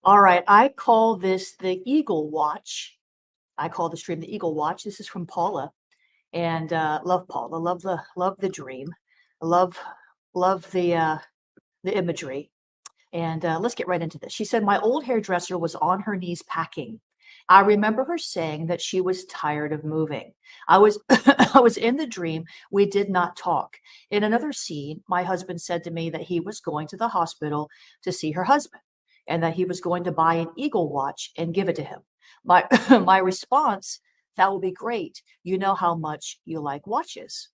All right, I call this the Eagle Watch. I call the stream the Eagle Watch. This is from Paula, and love Paula, love the dream, love love the imagery. And let's get right into this. She said, "My old hairdresser was on her knees packing. I remember her saying that she was tired of moving. I was I was in the dream. We did not talk. In another scene, my husband said to me that he was going to the hospital to see her husband and that he was going to buy an Eagle watch and give it to him. My my response, that will be great. You know how much you like watches."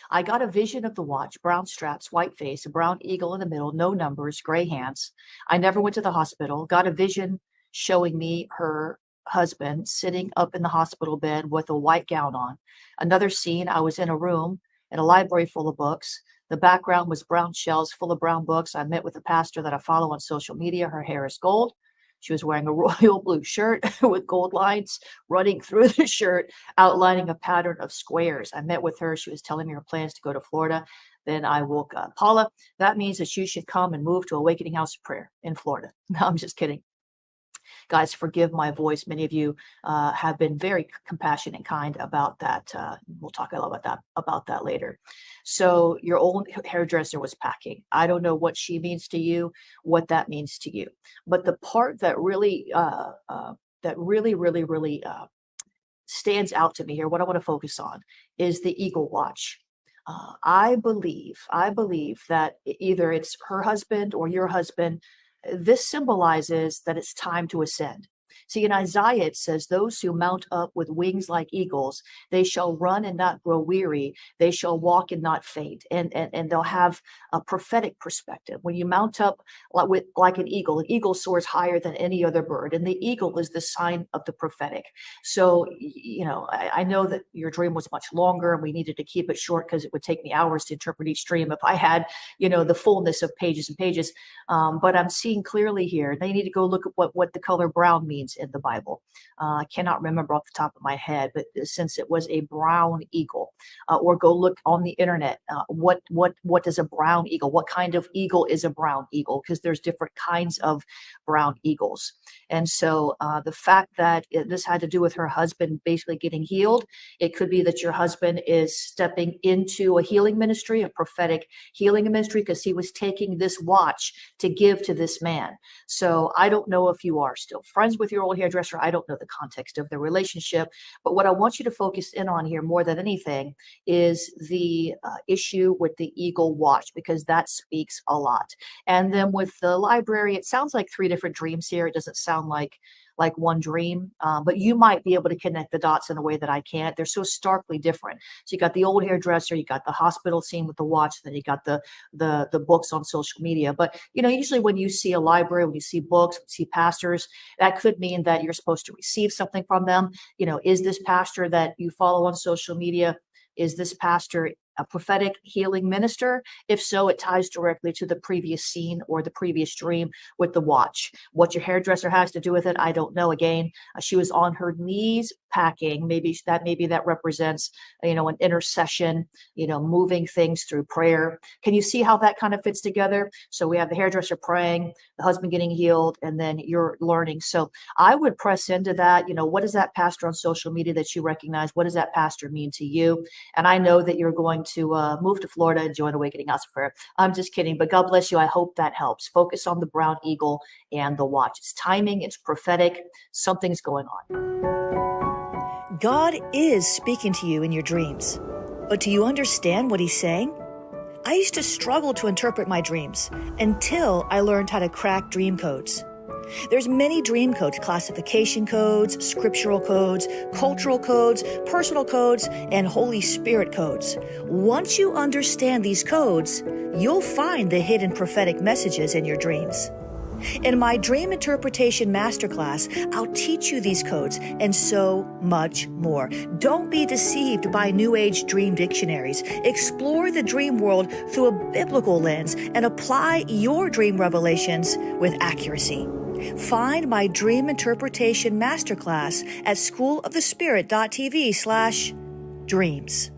I got a vision of the watch, brown straps, white face, a brown eagle in the middle, no numbers, gray hands. I never went to the hospital. Got a vision showing me her husband sitting up in the hospital bed with a white gown on. Another scene, I was in a room in a library full of books. The background was brown shelves full of brown books. I met with a pastor that I follow on social media. Her hair is gold. She was wearing a royal blue shirt with gold lines running through the shirt, outlining a pattern of squares. I met with her. She was telling me her plans to go to Florida. Then I woke up. Paula, that means that you should come and move to Awakening House of Prayer in Florida. No, I'm just kidding. Guys, forgive my voice. Many of you have been very compassionate and kind about that. We'll talk a lot about that later. So your old hairdresser was packing. I don't know what she means to you, what that means to you, but the part that really stands out to me here, what I want to focus on, is the Eagle Watch. I believe that either it's her husband or your husband. This symbolizes that it's time to ascend. See, in Isaiah, it says, "Those who mount up with wings like eagles, they shall run and not grow weary. They shall walk and not faint." And they'll have a prophetic perspective. When you mount up like an eagle soars higher than any other bird, and the eagle is the sign of the prophetic. So, I know that your dream was much longer, and we needed to keep it short because it would take me hours to interpret each dream if I had, the fullness of pages and pages. But I'm seeing clearly here. They need to go look at what the color brown means in the Bible. I cannot remember off the top of my head, but since it was a brown eagle, or go look on the internet. What does a brown eagle? What kind of eagle is a brown eagle? Because there's different kinds of brown eagles. And so the fact that this had to do with her husband basically getting healed, it could be that your husband is stepping into a healing ministry, a prophetic healing ministry, because he was taking this watch to give to this man. So I don't know if you are still friends with your old hairdresser. I don't know the context of the relationship. But what I want you to focus in on here more than anything is the issue with the Eagle watch, because that speaks a lot. And then with the library, it sounds like three different dreams here. It doesn't sound like one dream, but you might be able to connect the dots in a way that I can't. They're so starkly different. So you got the old hairdresser, you got the hospital scene with the watch, then you got the books on social media. But usually when you see a library, when you see books, when you see pastors, that could mean that you're supposed to receive something from them. Is this pastor that you follow on social media? Is this pastor a prophetic healing minister? If so, it ties directly to the previous scene or the previous dream with the watch. What your hairdresser has to do with it, I don't know. Again, she was on her knees packing. Maybe that represents, an intercession, moving things through prayer. Can you see how that kind of fits together? So we have the hairdresser praying, the husband getting healed, and then you're learning. So I would press into that. What is that pastor on social media that you recognize? What does that pastor mean to you? And I know that you're going to move to Florida and join Awakening House of Prayer. I'm just kidding, but God bless you. I hope that helps. Focus on the brown eagle and the watch. It's timing, it's prophetic. Something's going on. God is speaking to you in your dreams. But do you understand what he's saying? I used to struggle to interpret my dreams until I learned how to crack dream codes. There's many dream codes, classification codes, scriptural codes, cultural codes, personal codes, and Holy Spirit codes. Once you understand these codes, you'll find the hidden prophetic messages in your dreams. In my Dream Interpretation Masterclass, I'll teach you these codes and so much more. Don't be deceived by New Age dream dictionaries. Explore the dream world through a biblical lens and apply your dream revelations with accuracy. Find my Dream Interpretation Masterclass at schoolofthespirit.tv/dreams.